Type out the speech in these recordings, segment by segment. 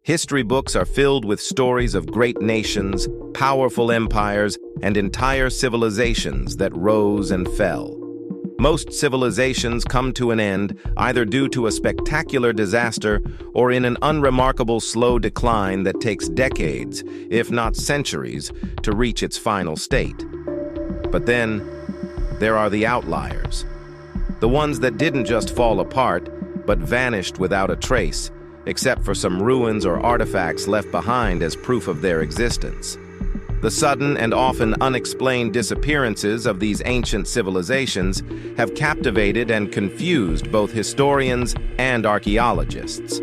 History books are filled with stories of great nations, powerful empires, and entire civilizations that rose and fell. Most civilizations come to an end either due to a spectacular disaster or in an unremarkable slow decline that takes decades, if not centuries, to reach its final state. But then, there are the outliers. The ones that didn't just fall apart, but vanished without a trace, except for some ruins or artifacts left behind as proof of their existence. The sudden and often unexplained disappearances of these ancient civilizations have captivated and confused both historians and archaeologists.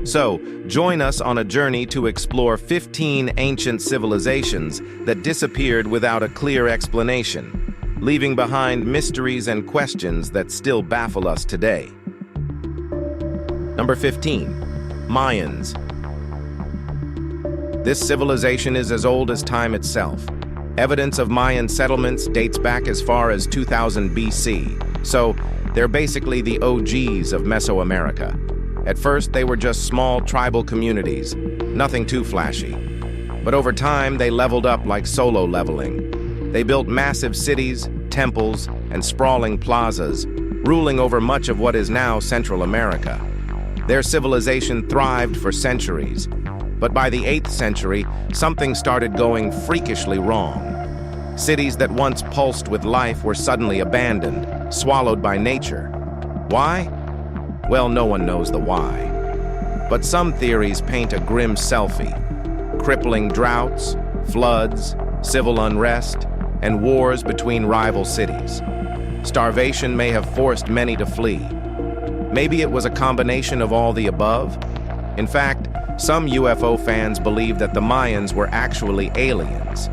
So, join us on a journey to explore 15 ancient civilizations that disappeared without a clear explanation, leaving behind mysteries and questions that still baffle us today. Number 15. Mayans. This civilization is as old as time itself. Evidence of Mayan settlements dates back as far as 2000 BC, so they're basically the OGs of Mesoamerica. At first, they were just small tribal communities, nothing too flashy. But over time, they leveled up like solo leveling. They built massive cities, temples, and sprawling plazas, ruling over much of what is now Central America. Their civilization thrived for centuries, but by the 8th century, something started going freakishly wrong. Cities that once pulsed with life were suddenly abandoned, swallowed by nature. Why? Well, no one knows the why. But some theories paint a grim selfie. Crippling droughts, floods, civil unrest, and wars between rival cities. Starvation may have forced many to flee. Maybe it was a combination of all the above. In fact, some UFO fans believe that the Mayans were actually aliens.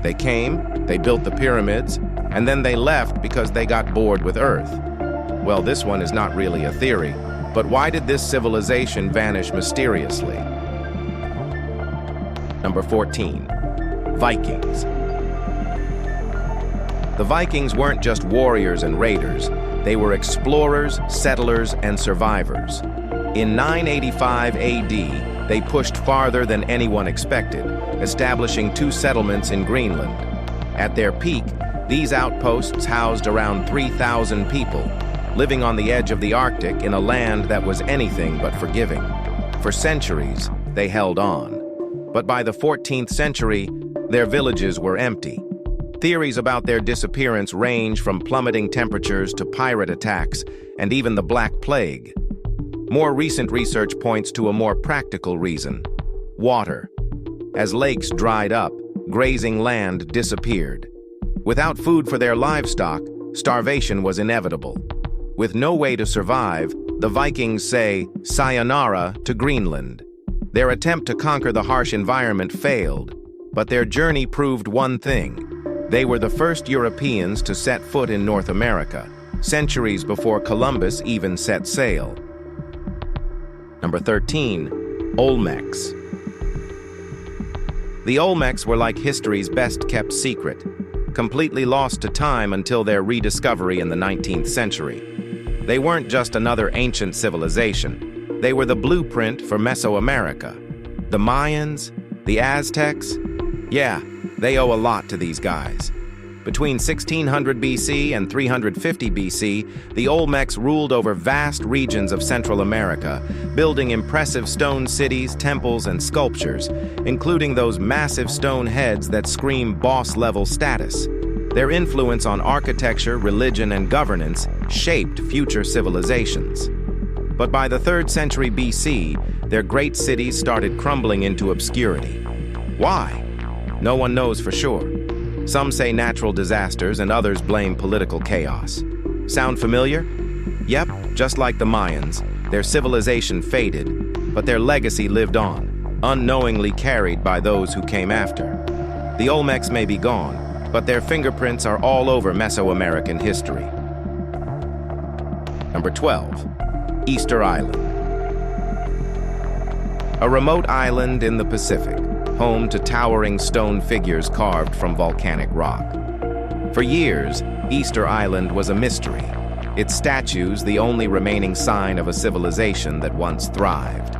They came, they built the pyramids, and then they left because they got bored with Earth. Well, this one is not really a theory, but why did this civilization vanish mysteriously? Number 14. Vikings. The Vikings weren't just warriors and raiders. They were explorers, settlers, and survivors. In 985 AD, they pushed farther than anyone expected, establishing 2 settlements in Greenland. At their peak, these outposts housed around 3,000 people, living on the edge of the Arctic in a land that was anything but forgiving. For centuries, they held on. But by the 14th century, their villages were empty. Theories about their disappearance range from plummeting temperatures to pirate attacks, and even the Black Plague. More recent research points to a more practical reason: water. As lakes dried up, grazing land disappeared. Without food for their livestock, starvation was inevitable. With no way to survive, the Vikings say sayonara to Greenland. Their attempt to conquer the harsh environment failed, but their journey proved one thing: they were the first Europeans to set foot in North America, centuries before Columbus even set sail. Number 13. Olmecs. The Olmecs were like history's best-kept secret, completely lost to time until their rediscovery in the 19th century. They weren't just another ancient civilization. They were the blueprint for Mesoamerica. The Mayans, the Aztecs, yeah, they owe a lot to these guys. Between 1600 BC and 350 BC, the Olmecs ruled over vast regions of Central America, building impressive stone cities, temples, and sculptures, including those massive stone heads that scream boss-level status. Their influence on architecture, religion, and governance shaped future civilizations. But by the 3rd century BC, their great cities started crumbling into obscurity. Why? No one knows for sure. Some say natural disasters and others blame political chaos. Sound familiar? Yep, just like the Mayans, their civilization faded, but their legacy lived on, unknowingly carried by those who came after. The Olmecs may be gone, but their fingerprints are all over Mesoamerican history. Number 12. Easter Island. A remote island in the Pacific, home to towering stone figures carved from volcanic rock. For years, Easter Island was a mystery, its statues the only remaining sign of a civilization that once thrived.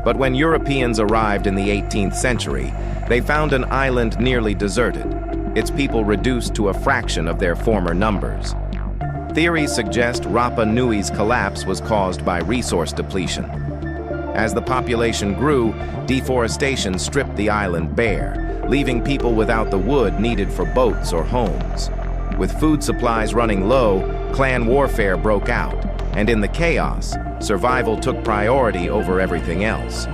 But when Europeans arrived in the 18th century, they found an island nearly deserted, its people reduced to a fraction of their former numbers. Theories suggest Rapa Nui's collapse was caused by resource depletion. As the population grew, deforestation stripped the island bare, leaving people without the wood needed for boats or homes. With food supplies running low, clan warfare broke out, and in the chaos, survival took priority over everything else.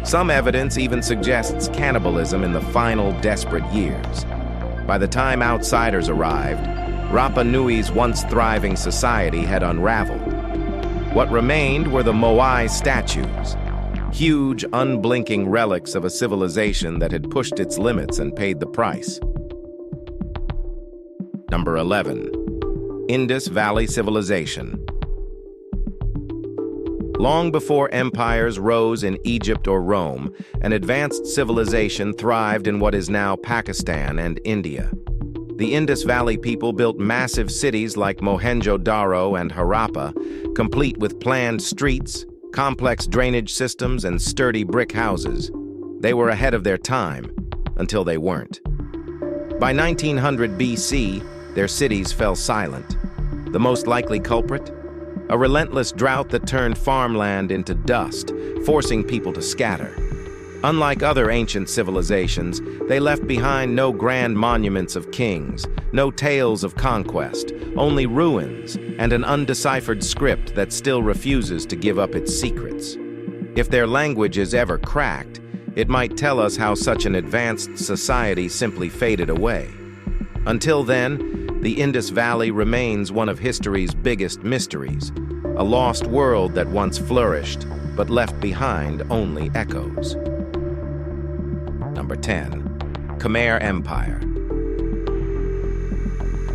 Some evidence even suggests cannibalism in the final desperate years. By the time outsiders arrived, Rapa Nui's once thriving society had unraveled. What remained were the Moai statues, huge, unblinking relics of a civilization that had pushed its limits and paid the price. Number 11. Indus Valley Civilization. Long before empires rose in Egypt or Rome, an advanced civilization thrived in what is now Pakistan and India. The Indus Valley people built massive cities like Mohenjo-Daro and Harappa, complete with planned streets, complex drainage systems, and sturdy brick houses. They were ahead of their time, until they weren't. By 1900 BC, their cities fell silent. The most likely culprit? A relentless drought that turned farmland into dust, forcing people to scatter. Unlike other ancient civilizations, they left behind no grand monuments of kings, no tales of conquest, only ruins and an undeciphered script that still refuses to give up its secrets. If their language is ever cracked, it might tell us how such an advanced society simply faded away. Until then, the Indus Valley remains one of history's biggest mysteries, a lost world that once flourished but left behind only echoes. Number 10. Khmer Empire.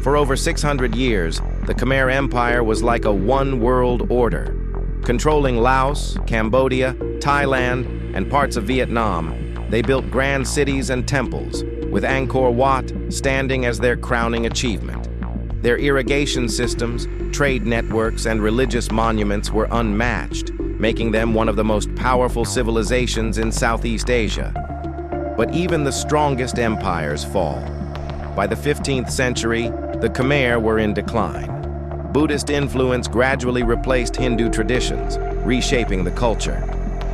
For over 600 years, the Khmer Empire was like a one-world order. Controlling Laos, Cambodia, Thailand, and parts of Vietnam, they built grand cities and temples, with Angkor Wat standing as their crowning achievement. Their irrigation systems, trade networks, and religious monuments were unmatched, making them one of the most powerful civilizations in Southeast Asia. But even the strongest empires fall. By the 15th century, the Khmer were in decline. Buddhist influence gradually replaced Hindu traditions, reshaping the culture.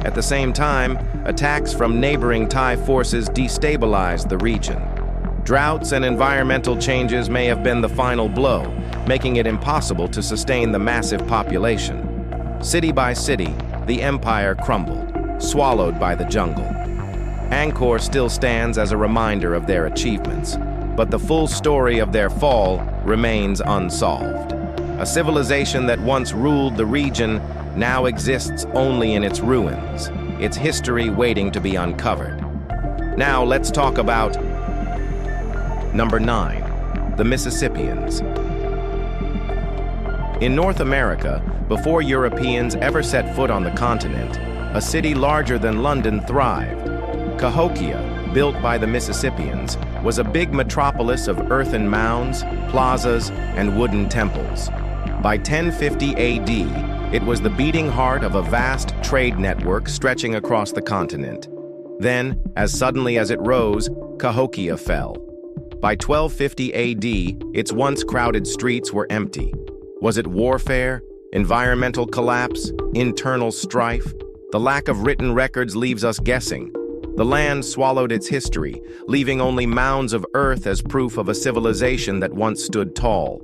At the same time, attacks from neighboring Thai forces destabilized the region. Droughts and environmental changes may have been the final blow, making it impossible to sustain the massive population. City by city, the empire crumbled, swallowed by the jungle. Angkor still stands as a reminder of their achievements, but the full story of their fall remains unsolved. A civilization that once ruled the region now exists only in its ruins, its history waiting to be uncovered. Now let's talk about Number 9. The Mississippians. In North America, before Europeans ever set foot on the continent, a city larger than London thrived. Cahokia, built by the Mississippians, was a big metropolis of earthen mounds, plazas, and wooden temples. By 1050 AD, it was the beating heart of a vast trade network stretching across the continent. Then, as suddenly as it rose, Cahokia fell. By 1250 AD, its once crowded streets were empty. Was it warfare, environmental collapse, internal strife? The lack of written records leaves us guessing. The land swallowed its history, leaving only mounds of earth as proof of a civilization that once stood tall.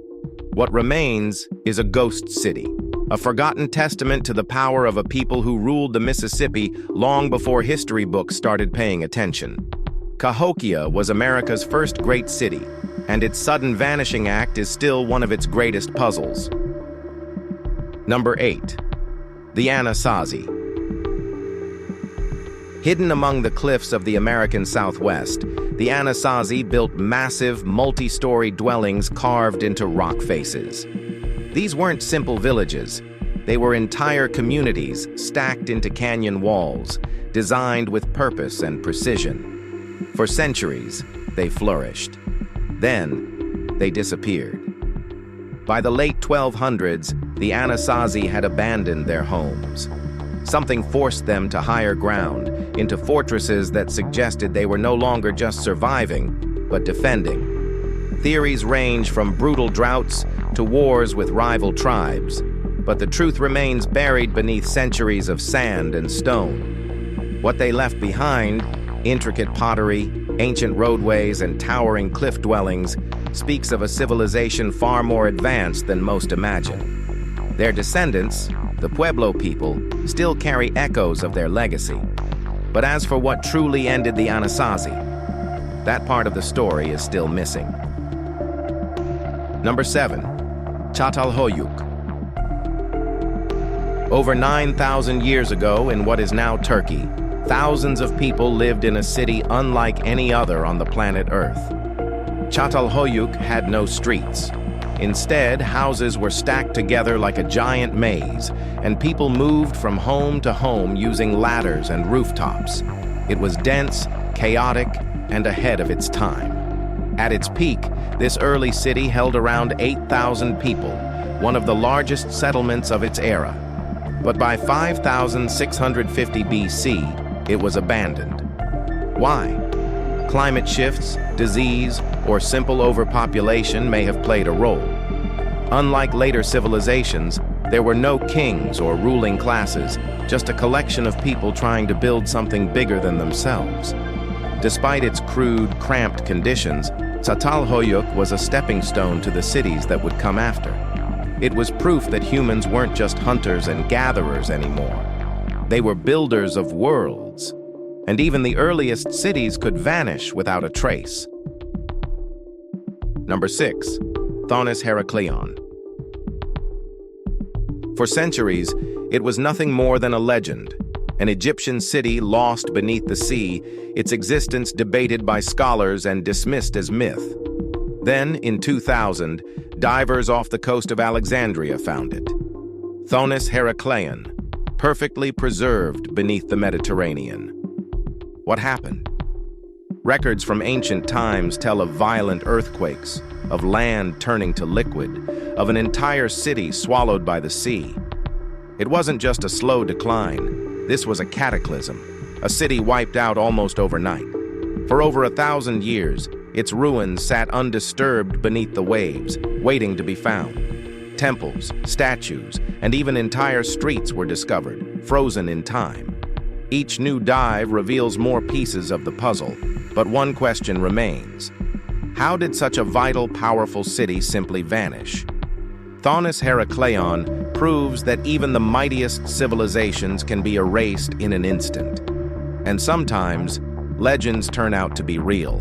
What remains is a ghost city, a forgotten testament to the power of a people who ruled the Mississippi long before history books started paying attention. Cahokia was America's first great city, and its sudden vanishing act is still one of its greatest puzzles. Number 8. The Anasazi. Hidden among the cliffs of the American Southwest, the Anasazi built massive, multi-story dwellings carved into rock faces. These weren't simple villages. They were entire communities stacked into canyon walls, designed with purpose and precision. For centuries, they flourished. Then, they disappeared. By the late 1200s, the Anasazi had abandoned their homes. Something forced them to higher ground, into fortresses that suggested they were no longer just surviving, but defending. Theories range from brutal droughts to wars with rival tribes, but the truth remains buried beneath centuries of sand and stone. What they left behind, intricate pottery, ancient roadways, and towering cliff dwellings, speaks of a civilization far more advanced than most imagine. Their descendants, the Pueblo people, still carry echoes of their legacy. But as for what truly ended the Anasazi, that part of the story is still missing. Number 7. Çatalhöyük. Over 9,000 years ago, in what is now Turkey, thousands of people lived in a city unlike any other on the planet Earth. Çatalhöyük had no streets. Instead, houses were stacked together like a giant maze, and people moved from home to home using ladders and rooftops. It was dense, chaotic, and ahead of its time. At its peak, this early city held around 8,000 people, one of the largest settlements of its era. But by 5,650 BC, it was abandoned. Why? Climate shifts, disease, or simple overpopulation may have played a role. Unlike later civilizations, there were no kings or ruling classes, just a collection of people trying to build something bigger than themselves. Despite its crude, cramped conditions, Çatalhöyük was a stepping stone to the cities that would come after. It was proof that humans weren't just hunters and gatherers anymore. They were builders of worlds. And even the earliest cities could vanish without a trace. Number 6. Thonis Heracleion. For centuries, it was nothing more than a legend, an Egyptian city lost beneath the sea, its existence debated by scholars and dismissed as myth. Then, in 2000, divers off the coast of Alexandria found it. Thonis Heracleion, perfectly preserved beneath the Mediterranean. What happened? Records from ancient times tell of violent earthquakes, of land turning to liquid, of an entire city swallowed by the sea. It wasn't just a slow decline. This was a cataclysm, a city wiped out almost overnight. For over 1,000 years, its ruins sat undisturbed beneath the waves, waiting to be found. Temples, statues, and even entire streets were discovered, frozen in time. Each new dive reveals more pieces of the puzzle, but one question remains. How did such a vital, powerful city simply vanish? Thonis Heracleion proves that even the mightiest civilizations can be erased in an instant. And sometimes, legends turn out to be real.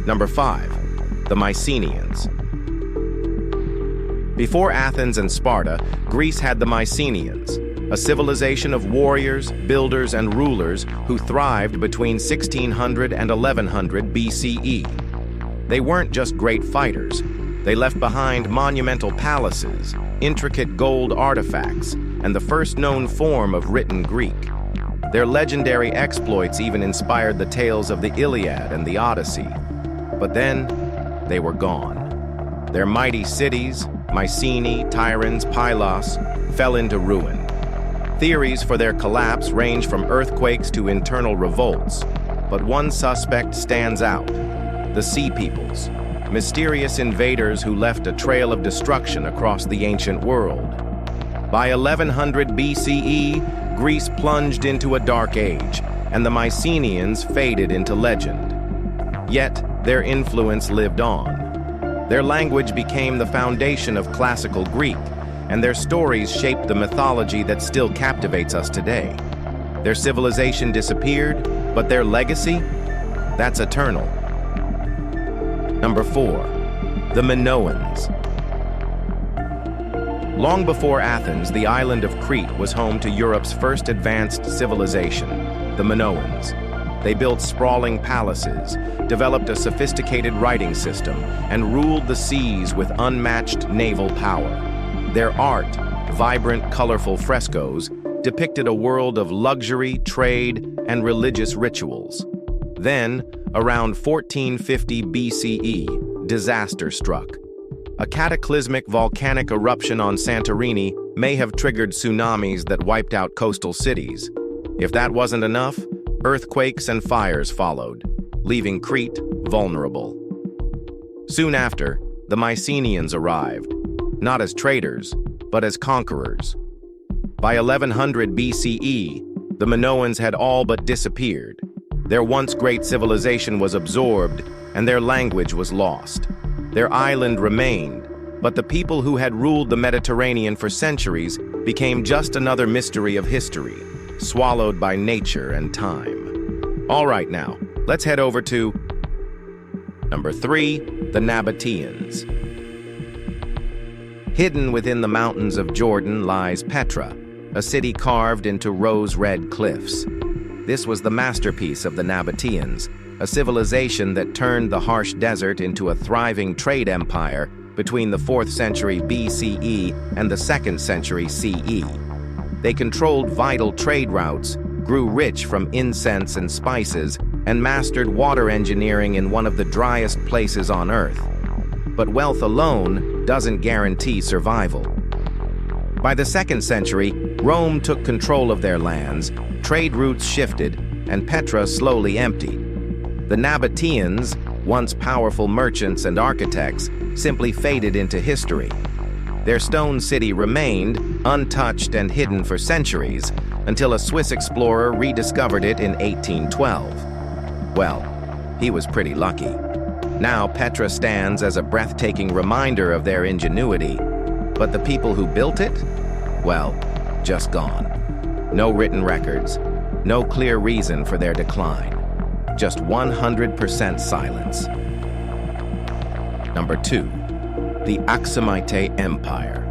Number 5. The Mycenaeans. Before Athens and Sparta, Greece had the Mycenaeans, a civilization of warriors, builders, and rulers who thrived between 1600 and 1100 BCE. They weren't just great fighters. They left behind monumental palaces, intricate gold artifacts, and the first known form of written Greek. Their legendary exploits even inspired the tales of the Iliad and the Odyssey. But then, they were gone. Their mighty cities, Mycenae, Tiryns, Pylos, fell into ruin. Theories for their collapse range from earthquakes to internal revolts, but one suspect stands out: the Sea Peoples, mysterious invaders who left a trail of destruction across the ancient world. By 1100 BCE, Greece plunged into a dark age, and the Mycenaeans faded into legend. Yet, their influence lived on. Their language became the foundation of classical Greek, and their stories shaped the mythology that still captivates us today. Their civilization disappeared, but their legacy? That's eternal. Number 4. The Minoans. Long before Athens, the island of Crete was home to Europe's first advanced civilization, the Minoans. They built sprawling palaces, developed a sophisticated writing system, and ruled the seas with unmatched naval power. Their art, vibrant, colorful frescoes, depicted a world of luxury, trade, and religious rituals. Then, around 1450 BCE, disaster struck. A cataclysmic volcanic eruption on Santorini may have triggered tsunamis that wiped out coastal cities. If that wasn't enough, earthquakes and fires followed, leaving Crete vulnerable. Soon after, the Mycenaeans arrived, not as traders, but as conquerors. By 1100 BCE, the Minoans had all but disappeared. Their once great civilization was absorbed, and their language was lost. Their island remained, but the people who had ruled the Mediterranean for centuries became just another mystery of history, swallowed by nature and time. All right now, let's head over to number 3, the Nabataeans. Hidden within the mountains of Jordan lies Petra, a city carved into rose-red cliffs. This was the masterpiece of the Nabataeans, a civilization that turned the harsh desert into a thriving trade empire between the 4th century BCE and the 2nd century CE. They controlled vital trade routes, grew rich from incense and spices, and mastered water engineering in one of the driest places on Earth. But wealth alone doesn't guarantee survival. By the 2nd century, Rome took control of their lands, trade routes shifted, and Petra slowly emptied. The Nabataeans, once powerful merchants and architects, simply faded into history. Their stone city remained untouched and hidden for centuries until a Swiss explorer rediscovered it in 1812. Well, he was pretty lucky. Now Petra stands as a breathtaking reminder of their ingenuity, but the people who built it? Well, just gone. No written records, no clear reason for their decline. Just 100% silence. Number 2, the Axumite Empire.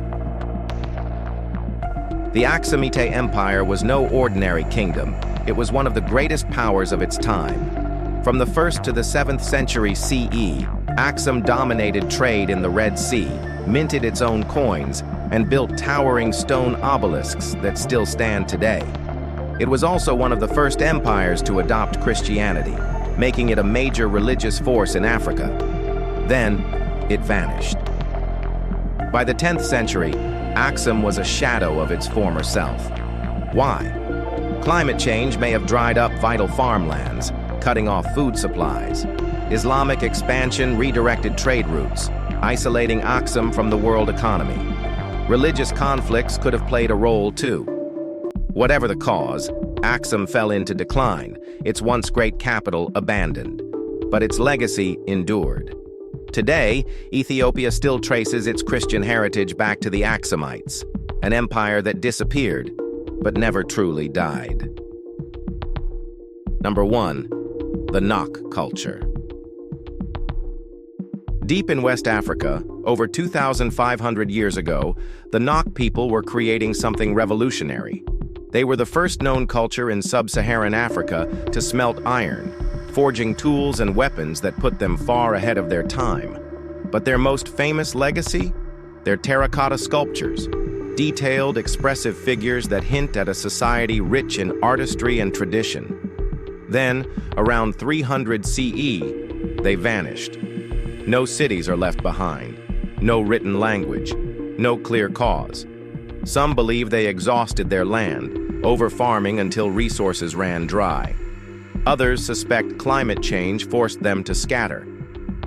The Axumite Empire was no ordinary kingdom. It was one of the greatest powers of its time. From the 1st to the 7th century CE, Axum dominated trade in the Red Sea, minted its own coins, and built towering stone obelisks that still stand today. It was also one of the first empires to adopt Christianity, making it a major religious force in Africa. Then, it vanished. By the 10th century, Axum was a shadow of its former self. Why? Climate change may have dried up vital farmlands, cutting off food supplies. Islamic expansion redirected trade routes, isolating Axum from the world economy. Religious conflicts could have played a role too. Whatever the cause, Axum fell into decline, its once great capital abandoned. But its legacy endured. Today, Ethiopia still traces its Christian heritage back to the Axumites, an empire that disappeared, but never truly died. Number 1, the Nok culture. Deep in West Africa, over 2,500 years ago, the Nok people were creating something revolutionary. They were the first known culture in sub-Saharan Africa to smelt iron, forging tools and weapons that put them far ahead of their time. But their most famous legacy? Their terracotta sculptures, detailed, expressive figures that hint at a society rich in artistry and tradition. Then, around 300 CE, they vanished. No cities are left behind, no written language, no clear cause. Some believe they exhausted their land, over-farming until resources ran dry. Others suspect climate change forced them to scatter.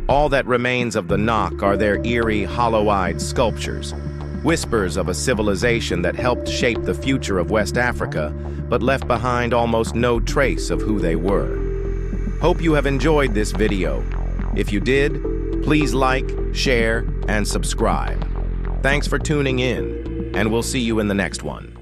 All that remains of the Nok are their eerie, hollow-eyed sculptures, whispers of a civilization that helped shape the future of West Africa, but left behind almost no trace of who they were. Hope you have enjoyed this video. If you did, please like, share, and subscribe. Thanks for tuning in, and we'll see you in the next one.